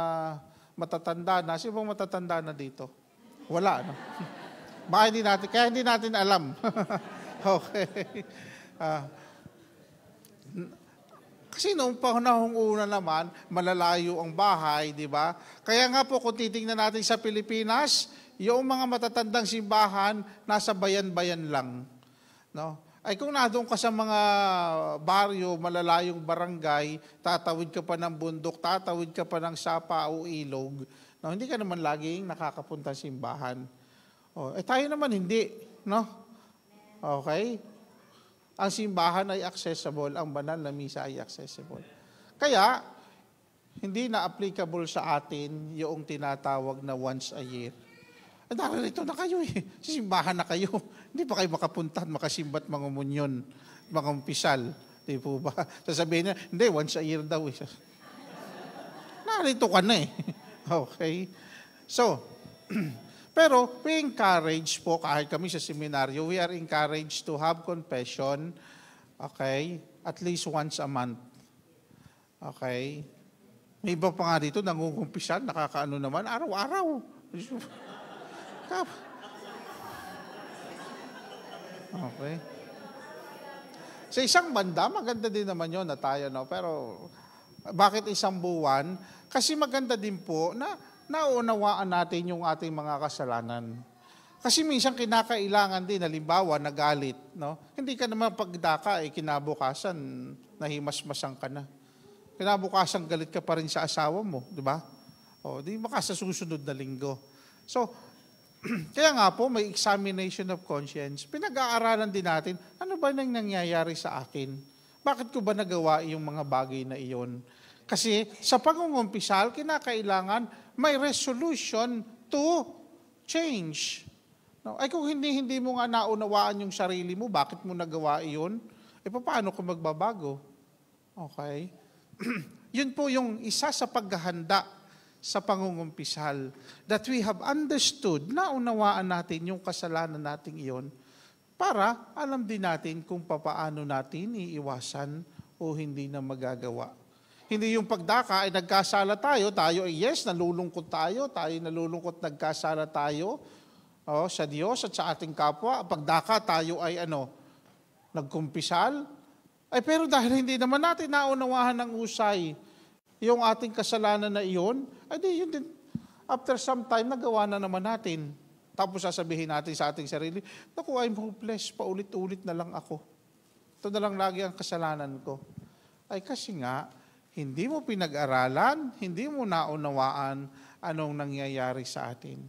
matatanda na. Sino bang matatanda na dito? Wala, no? Baka hindi natin alam. Okay. Kasi noong panahong una naman, malalayo ang bahay, di ba? Kaya nga po, kung titingnan natin sa Pilipinas, yung mga matatandang simbahan, nasa bayan-bayan lang. No? Ay kung na doon ka sa mga baryo, malalayong barangay, tatawid ka pa ng bundok, tatawid ka pa ng sapa o ilog, no? Hindi ka naman laging nakakapunta sa simbahan. Tayo naman hindi. No? Okay? Ang simbahan ay accessible, ang banal na misa ay accessible. Kaya, hindi na applicable sa atin yung tinatawag na once a year. Narito na kayo eh. Simbahan na kayo. Hindi pa kayo makapunta, makasimbat, mangumunyon, mangumpisal. Di po ba? Sasabihin niya, hindi, once a year daw eh. Narito ka na eh. Okay? So, pero we encourage po, kahit kami sa seminaryo, we are encouraged to have confession, okay, at least once a month. Okay? May iba pa nga dito, nangungumpisan, nakakaano naman, araw-araw. Okay. Sa isang banda, maganda din naman yun na tayo, no? Pero, bakit isang buwan? Kasi maganda din po na naunawaan natin yung ating mga kasalanan. Kasi minsan kinakailangan din, halimbawa, nagalit, no? Hindi ka naman pagdaka, kinabukasan, nahimasmasan ka na. Kinabukasan, galit ka pa rin sa asawa mo, di ba? Di baka sa susunod na linggo. So, kaya nga po, may examination of conscience. Pinag-aaralan din natin, ano ba nang nangyayari sa akin? Bakit ko ba nagawa yung mga bagay na iyon? Kasi sa pangungumpisal, kinakailangan may resolution to change. No? Ay kung hindi mo nga naunawaan yung sarili mo, bakit mo nagawa iyon? Paano ko magbabago? Okay? Yun po yung isa sa paghahanda sa pangungumpisal. That we have understood, naunawaan natin yung kasalanan nating iyon para alam din natin kung papaano natin iiwasan o hindi na magagawa. Hindi yung pagdaka ay nagkasala tayo ay yes, nalulungkot tayo nalulungkot, nagkasala tayo sa Diyos at sa ating kapwa. Pagdaka tayo ay nagkumpisal. Pero dahil hindi naman natin naunawahan ng usay yung ating kasalanan na iyon, yun din, after some time, nagawa na naman natin. Tapos sasabihin natin sa ating sarili, naku, I'm hopeless, paulit-ulit na lang ako. Ito na lang lagi ang kasalanan ko. Kasi nga, hindi mo pinag-aralan, hindi mo naunawaan anong nangyayari sa atin.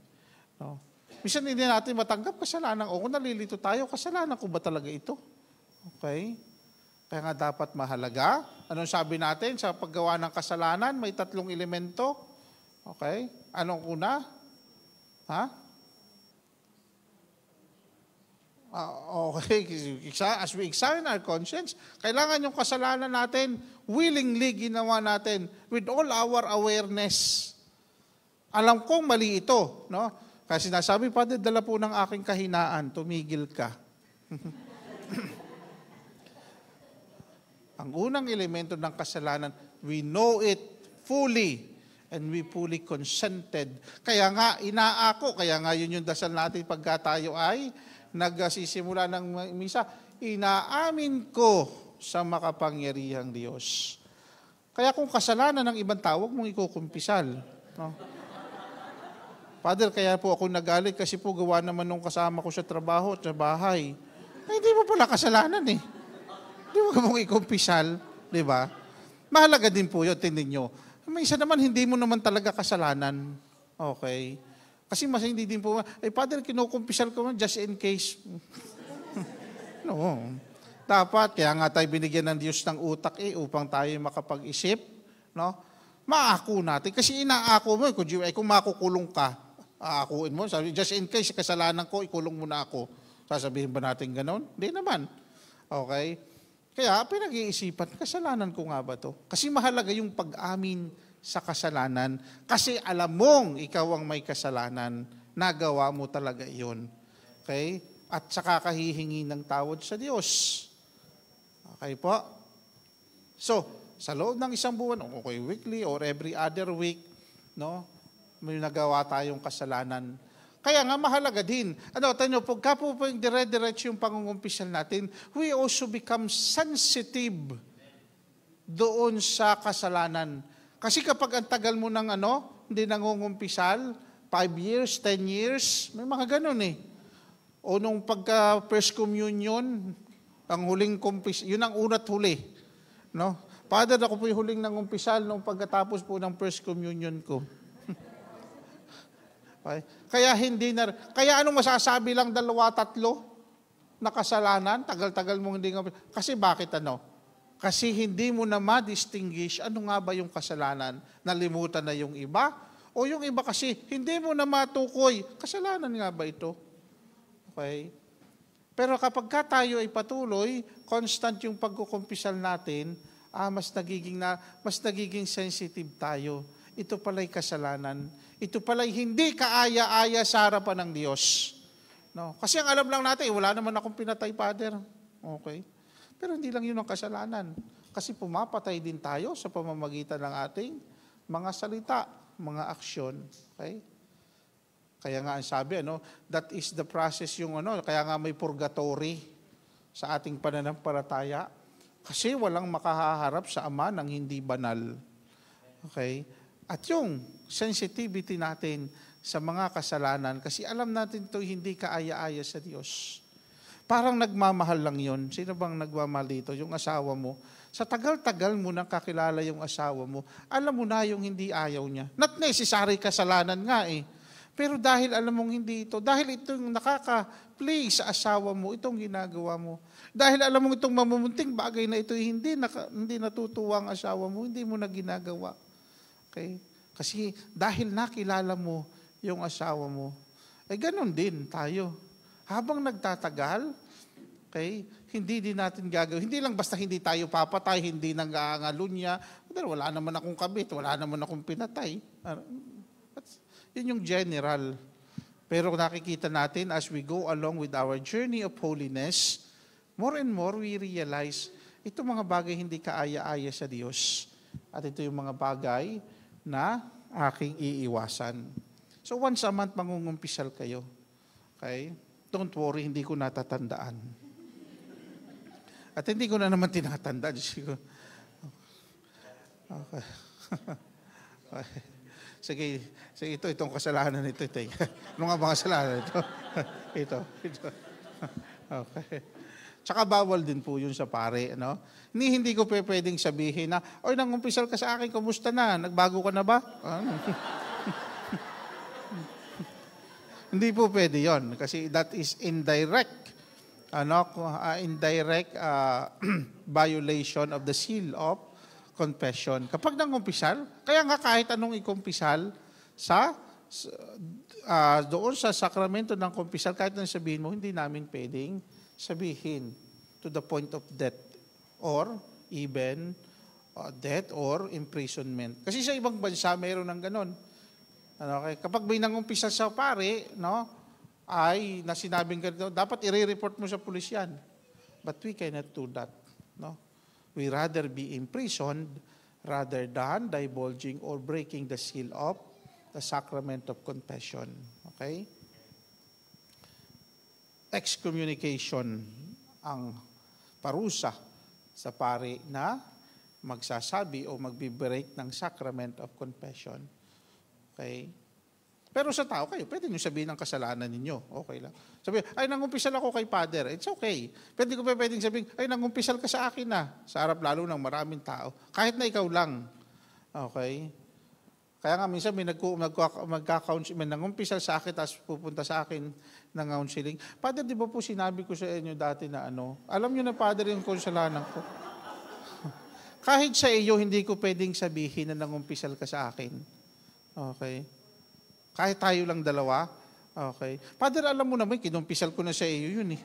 No? Minsan hindi natin matanggap kasalanan. Kung nalilito tayo, kasalanan ko ba talaga ito? Okay? Kaya nga dapat mahalaga. Anong sabi natin sa paggawa ng kasalanan? May 3 elemento. Okay? Anong una? Okay. As we examine our conscience, kailangan yung kasalanan natin, willingly ginawa natin with all our awareness. Alam kong mali ito. No? Kasi nasabi, Padre, dala po ng aking kahinaan, tumigil ka. Ang unang elemento ng kasalanan, we know it fully and we fully consented. Kaya nga, inaako, kaya nga yun yung dasal natin pagka tayo ay nagsisimula ng misa, inaamin ko sa makapangyarihang Diyos. Kaya kung kasalanan ng ibang tawag mong ikukumpisal. No? Father, kaya po ako nagalit kasi po gawa naman nung kasama ko sa trabaho at sa bahay. Hindi mo pala kasalanan eh. Di ba mong ikumpisal, di ba? Mahalaga din po yun, tindin nyo. May isa naman, hindi mo naman talaga kasalanan. Okay? Kasi mas hindi din po, Father, kinukumpisal ko just in case. No. Dapat, kaya nga tayo binigyan ng Diyos ng utak upang tayo makapag-isip. No? Maako natin. Kasi inaako mo, kung makukulong ka, aakuin mo. Sabi, just in case, kasalanan ko, ikulong mo na ako. Sasabihin ba natin ganon? Hindi naman. Okay? Kaya pinag-iisipan, kasalanan ko nga ba to? Kasi mahalaga yung pag-amin sa kasalanan. Kasi alam mong ikaw ang may kasalanan, nagawa mo talaga iyon. Okay? At saka kahihingi ng tawad sa Diyos. Okay po? So, Sa loob ng isang buwan, okay, weekly or every other week, no? May nagawa tayong kasalanan. Kaya nga mahalaga din. Tanyo, pagka po yung dire-diretso yung pangungumpisal natin, we also become sensitive doon sa kasalanan. Kasi kapag ang tagal mo ng hindi nangungumpisal, 5 years, 10 years, may mga ganun eh. O nung pagka first communion, ang huling yun ang una't huli. No? Father, ako po yung huling nangumpisal nung pagkatapos po ng first communion ko. Okay. Kaya anong masasabi lang 2, 3 na kasalanan? Tagal-tagal mong hindi ngumpisal. Kasi bakit Kasi hindi mo na ma-distinguish ano nga ba yung kasalanan. Nalimutan na yung iba? O yung iba kasi hindi mo na matukoy. Kasalanan nga ba ito? Okay? Pero kapag tayo ay patuloy, constant yung pagkukumpisal natin, mas nagiging sensitive tayo. Ito pala'y kasalanan. Ito pala'y hindi kaaya-aya sa harapan ng Diyos. No? Kasi ang alam lang natin, wala naman akong pinatay, Father. Okay? Pero hindi lang yun ang kasalanan. Kasi pumapatay din tayo sa pamamagitan ng ating mga salita, mga aksyon. Okay? Kaya nga ang sabi, that is the process kaya nga may purgatory sa ating pananampalataya. Kasi walang makahaharap sa Ama ng hindi banal. Okay? At yung sensitivity natin sa mga kasalanan, kasi alam natin ito hindi kaaya-aya sa Diyos. Parang nagmamahal lang yun. Sino bang nagmamahal dito? Yung asawa mo. Sa tagal-tagal mo nang kakilala yung asawa mo, alam mo na yung hindi ayaw niya. Not necessary kasalanan nga eh. Pero dahil alam mong hindi ito, dahil ito yung nakaka-play sa asawa mo, itong ginagawa mo. Dahil alam mong itong mamumunting bagay na ito, hindi natutuwa ang asawa mo, hindi mo na ginagawa. Okay? Kasi dahil nakilala mo yung asawa mo, ganun din tayo. Habang nagtatagal, okay, hindi din natin gagawin. Hindi lang basta hindi tayo papatay, hindi nang aangalunya. Wala naman akong kabit, wala naman akong pinatay. Yun yung general. Pero nakikita natin as we go along with our journey of holiness, more and more we realize, ito mga bagay hindi kaaya-aya sa Diyos. At ito yung mga bagay na aking iiwasan. So once a month, mangungumpisal kayo. Okay? Don't worry, hindi ko natatandaan. At hindi ko na naman tinatandaan. Okay. Okay. Sige, itong kasalanan ito. Ano nga ba kasalanan ito? ito. Okay. Tsaka bawal din po yun sa pare, Hindi ko pwedeng sabihin na, nangumpisal ka sa akin, kumusta na? Nagbago ka na ba? Hindi po pwede yon kasi that is indirect violation of the seal of confession. Kapag nangumpisal, kaya nga kahit anong ikumpisal doon sa sakramento ng kumpisal, kahit anong sabihin mo, hindi namin pwedeng sabihin to the point of death or even death or imprisonment. Kasi sa ibang bansa, mayroon ng ganon. Okay? Kapag may nangumpisal sa pare, ay nasinabing ganito, dapat i-report mo sa pulis yan. But we cannot do that. We rather be imprisoned rather than divulging or breaking the seal of the sacrament of confession. Okay? Excommunication ang parusa sa pare na magsasabi o magbe-break ng sacrament of confession. Okay? Pero sa tao kayo, pwede nyo sabihin ang kasalanan ninyo. Okay lang. Sabi, nangumpisal ako kay Father. It's okay. Pwede ko pwedeng sabihin, nangumpisal ka sa akin na. Sa harap lalo ng maraming tao. Kahit na ikaw lang. Okay? Kaya nga minsan may may nangumpisal sa akin tapos pupunta sa akin ng counseling. Father, di ba po sinabi ko sa inyo dati na alam nyo na, Father, yung kasalanan ko. Kahit sa iyo, hindi ko pwedeng sabihin na nangumpisal ka sa akin. Okay? Kahit tayo lang dalawa. Okay. Father, alam mo naman, kinumpisal ko na sa iyo yun eh.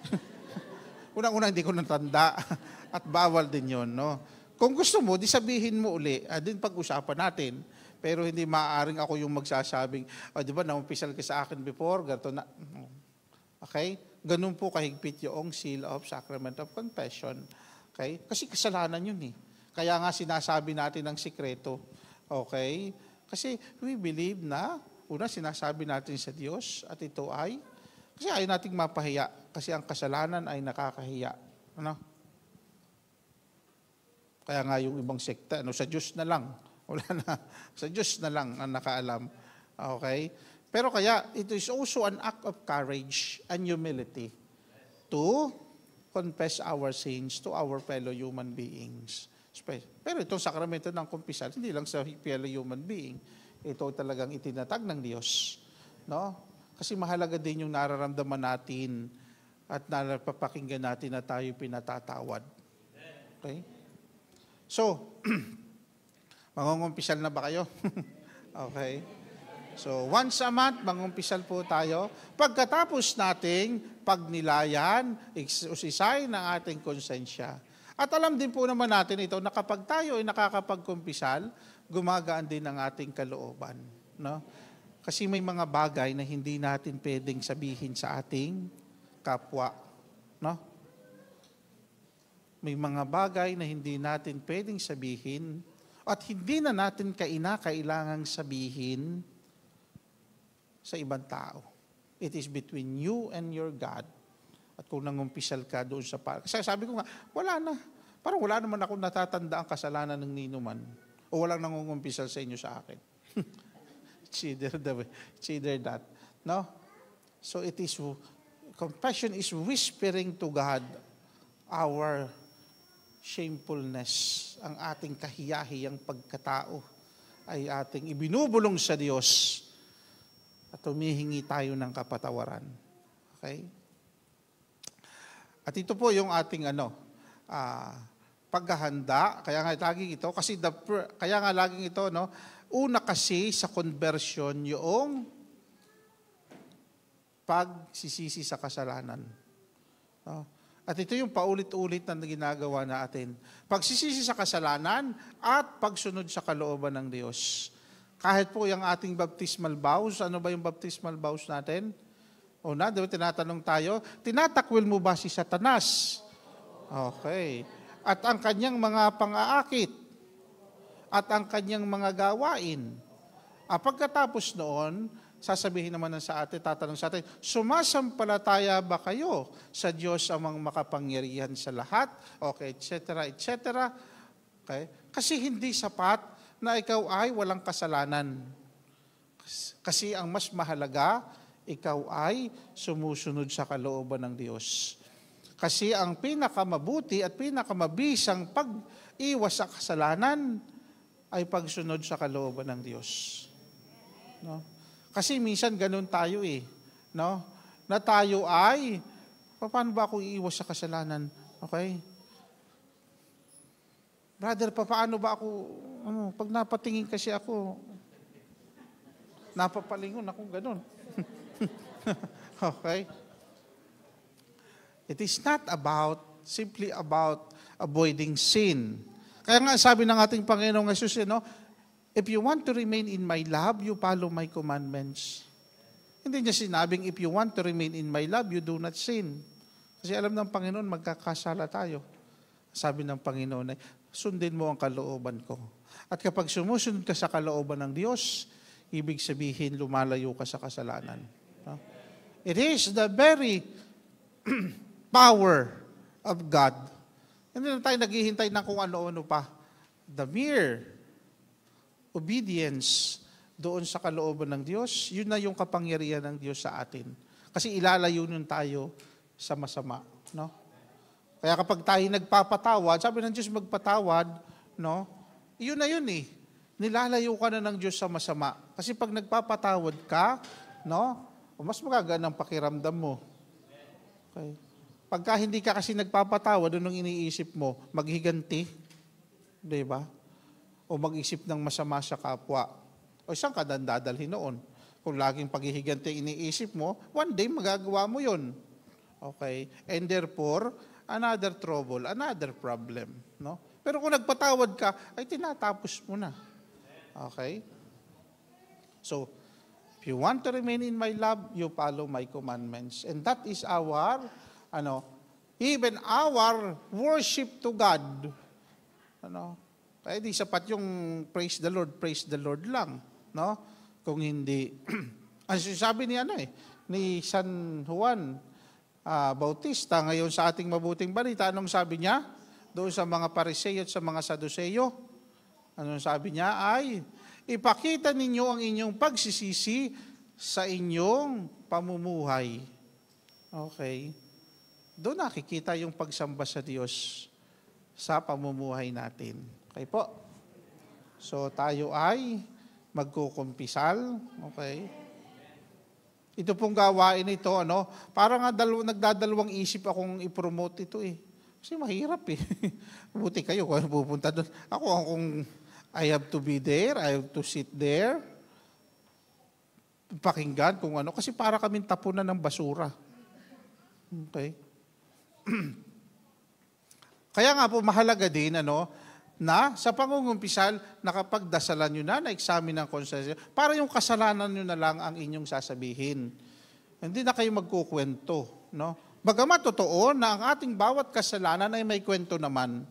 Unang-una, hindi ko natanda. At bawal din yun, Kung gusto mo, di sabihin mo uli. Din pag-usapan natin. Pero hindi maaaring ako yung magsasabing, di ba, naumpisal ka sa akin before, gato na. Okay? Ganun po kahigpit yung seal of sacrament of confession. Okay? Kasi kasalanan yun eh. Kaya nga sinasabi natin ang sikreto. Okay? Kasi we believe na, una sinasabi natin sa Diyos at ito ay, kasi ayaw nating mapahiya kasi ang kasalanan ay nakakahiya. Ano? Kaya nga yung ibang sekta, sa Diyos na lang. Wala na. Sa Diyos na lang ang nakaalam. Okay? Pero kaya, it is also an act of courage and humility to confess our sins to our fellow human beings. Pero itong sakramento ng kumpisal, hindi lang sa fellow human being. Ito talagang itinatag ng Diyos. No? Kasi mahalaga din yung nararamdaman natin at napapakinggan natin na tayo pinatatawad. Okay? So, mangungumpisal na ba kayo? Okay. So, once a month, mangumpisal po tayo. Pagkatapos nating pagnilayan, usisayin ng ating konsensya. At alam din po naman natin ito na kapag tayo ay nakakapagkumpisal, gumagaan din ang ating kalooban. No? Kasi may mga bagay na hindi natin pwedeng sabihin sa ating kapwa. No? May mga bagay na hindi natin pwedeng sabihin at hindi na natin kailangang sabihin sa ibang tao. It is between you and your God. At kung nangumpisal ka doon sa kasi sabi ko nga, wala na. Parang wala naman ako natatanda ang kasalanan ng ninuman. O walang nangungumpisal sa inyo sa akin. It's either that. No? So it is, confession is whispering to God our shamefulness, ang ating kahiyahiyang pagkatao ay ating ibinubulong sa Diyos at humihingi tayo ng kapatawaran. Okay? At ito po yung ating paghahanda, kaya nga laging ito, kasi kaya nga laging ito, no? Una kasi sa conversion yung pagsisisi sa kasalanan. No? At ito yung paulit-ulit na ginagawa natin. Pagsisisi sa kasalanan at pagsunod sa kalooban ng Diyos. Kahit po yung ating baptismal vows, ano ba yung baptismal vows natin? Una, diba tinatanong tayo, tinatakwil mo ba si Satanas? Okay. At ang kanyang mga pang-aakit. At ang kanyang mga gawain. Pagkatapos noon, sasabihin naman sa atin, tatanong sa atin, sumasampalataya ba kayo sa Diyos amang makapangyarihan sa lahat? Okay, etc., etc. Okay? Kasi hindi sapat na ikaw ay walang kasalanan. Kasi ang mas mahalaga, ikaw ay sumusunod sa kalooban ng Diyos. Kasi ang pinakamabuti at pinakamabisang pag-iwas sa kasalanan ay pagsunod sa kalooban ng Diyos. No? Kasi minsan ganun tayo no? Na tayo ay, paano ba ako iiwas sa kasalanan? Okay? Brother, paano ba ako, pag napatingin kasi ako, napapalingon ako ganun. Okay? It is not simply about avoiding sin. Kaya nga sabi ng ating Panginoong Jesus, if you want to remain in my love, you follow my commandments. Hindi niya sinabing, if you want to remain in my love, you do not sin. Kasi alam ng Panginoon, magkakasala tayo. Sabi ng Panginoon, sundin mo ang kalooban ko. At kapag sumusunod ka sa kalooban ng Diyos, ibig sabihin, lumalayo ka sa kasalanan. No? It is the very power of God. Hindi na tayo naghihintay ng kung ano-ano pa. The mere obedience doon sa kalooban ng Diyos, yun na yung kapangyarihan ng Diyos sa atin. Kasi ilalayo nun tayo sa masama. No? Kaya kapag tayo nagpapatawad, sabi ng Diyos magpatawad, no? Yun na yun Nilalayo ka na ng Diyos sa masama. Kasi pag nagpapatawad ka, no? Mas magagaan ang pakiramdam mo. Okay? Pagka hindi ka kasi nagpapatawad, anong iniisip mo? Maghiganti. Diba? O mag-isip ng masama sa kapwa. O saan ka dadalhin noon? Kung laging paghihiganti iniisip mo, one day magagawa mo yun. Okay? And therefore, another trouble, another problem. No? Pero kung nagpatawad ka, ay tinatapos mo na. Okay? So, if you want to remain in my love, you follow my commandments. And that is our, even our worship to God. Kaya di sapat yung praise the Lord lang, no? Kung hindi, ang sinasabi ni ni San Juan Bautista ngayon sa ating mabuting balita, anong sabi niya? Doon sa mga Pariseo at sa mga Saduceo, anong sabi niya? Ay, ipakita ninyo ang inyong pagsisisi sa inyong pamumuhay. Okay. Doon nakikita yung pagsamba sa Diyos sa pamumuhay natin. Okay po. So tayo ay magkukumpisal. Okay. Ito pong gawain ito, parang nagdadalawang isip akong i-promote ito eh. Kasi mahirap eh. Buti kayo kung pupunta doon. Ako kung I have to be there, I have to sit there, pakinggan kung kasi para kaming tapunan ng basura. Okay. Kaya nga po mahalaga din na sa pangungumpisal nakapagdasalan nyo na examine ng conscience para yung kasalanan nyo na lang ang inyong sasabihin. Hindi na kayo magkukwento, Bagamat totoo na ang ating bawat kasalanan ay may kwento naman,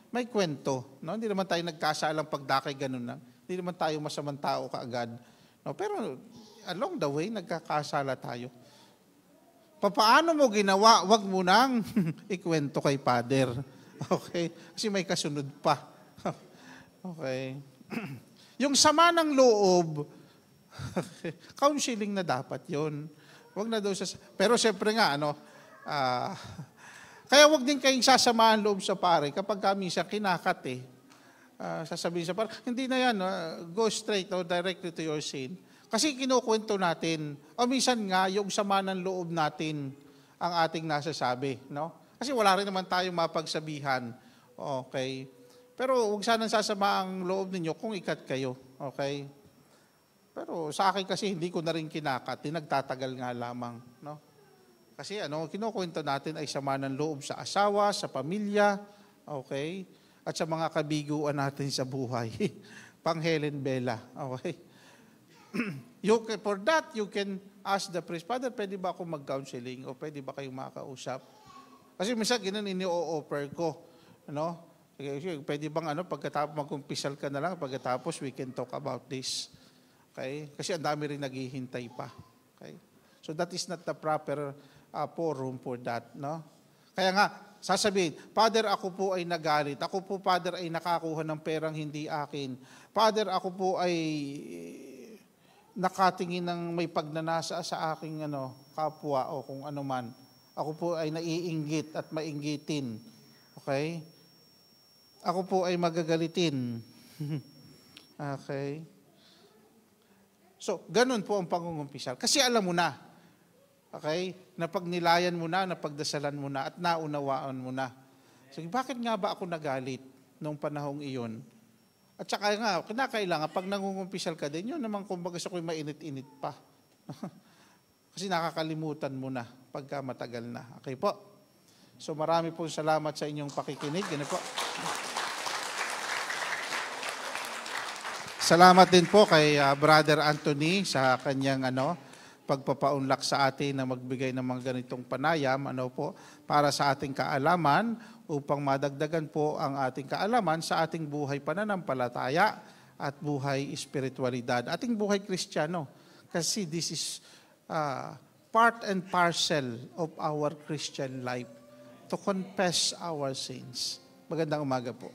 May kwento, Hindi naman tayo nagkasalang pagdakay ganun lang. Hindi naman tayo masamang tao kaagad, Pero along the way nagkakasala tayo. Paano mo ginawa? Wag mo nang ikwento kay Father. Okay? Kasi may kasunod pa. Okay. Yung sama ng loob, counseling na dapat yon. Wag na daw pero siyempre nga, kaya wag din kayong sasamahan loob sa pare kapag kami siya kinakat sasabihin sa pare, hindi na yan, go straight or directly to your sin. Kasi kinukwento natin, o minsan nga, yung sama ng loob natin ang ating nasasabi, Kasi wala rin naman tayong mapagsabihan, okay? Pero huwag sanang sasama ang loob ninyo kung ikat kayo, okay? Pero sa akin kasi hindi ko na rin kinakat, nagtatagal nga lamang, Kasi kinukwento natin ay sama ng loob sa asawa, sa pamilya, okay? At sa mga kabiguan natin sa buhay. Pang Helen Bella, okay? For that, you can ask the priest, Father, pwede ba ako mag-counseling o pwede ba kayong makausap? Kasi minsan, ganun ini-o-offer ko. Pwede bang pagkatapos mag-umpisal ka na lang, pagkatapos we can talk about this. Okay? Kasi ang dami rin naghihintay pa. Okay? So that is not the proper forum for that. Kaya nga, sasabihin, Father, ako po ay nagalit. Ako po, Father, ay nakakuha ng perang hindi akin. Father, ako po ay nakatingin ng may pagnanasa sa aking kapwa o kung ano man. Ako po ay naiinggit at mainggitin. Okay? Ako po ay magagalitin. Okay? So, ganun po ang pangungumpisal. Kasi alam mo na. Okay? Napagnilayan mo na, napagdasalan mo na, at naunawaan mo na. So, bakit nga ba ako nagalit nung panahong iyon? At saka nga, kinakailangan, pag nangungumpisal ka din, yun naman kumbaga sa ko'y mainit-init pa. Kasi nakakalimutan mo na pagka matagal na. Okay po? So marami pong salamat sa inyong pakikinig. Ganun po. Salamat din po kay Brother Anthony sa kanyang pagpapaunlak sa atin na magbigay ng mga ganitong panayam para sa ating kaalaman upang madagdagan po ang ating kaalaman sa ating buhay pananampalataya at buhay espiritualidad. Ating buhay Kristiyano. Kasi this is part and parcel of our Christian life to confess our sins. Magandang umaga po.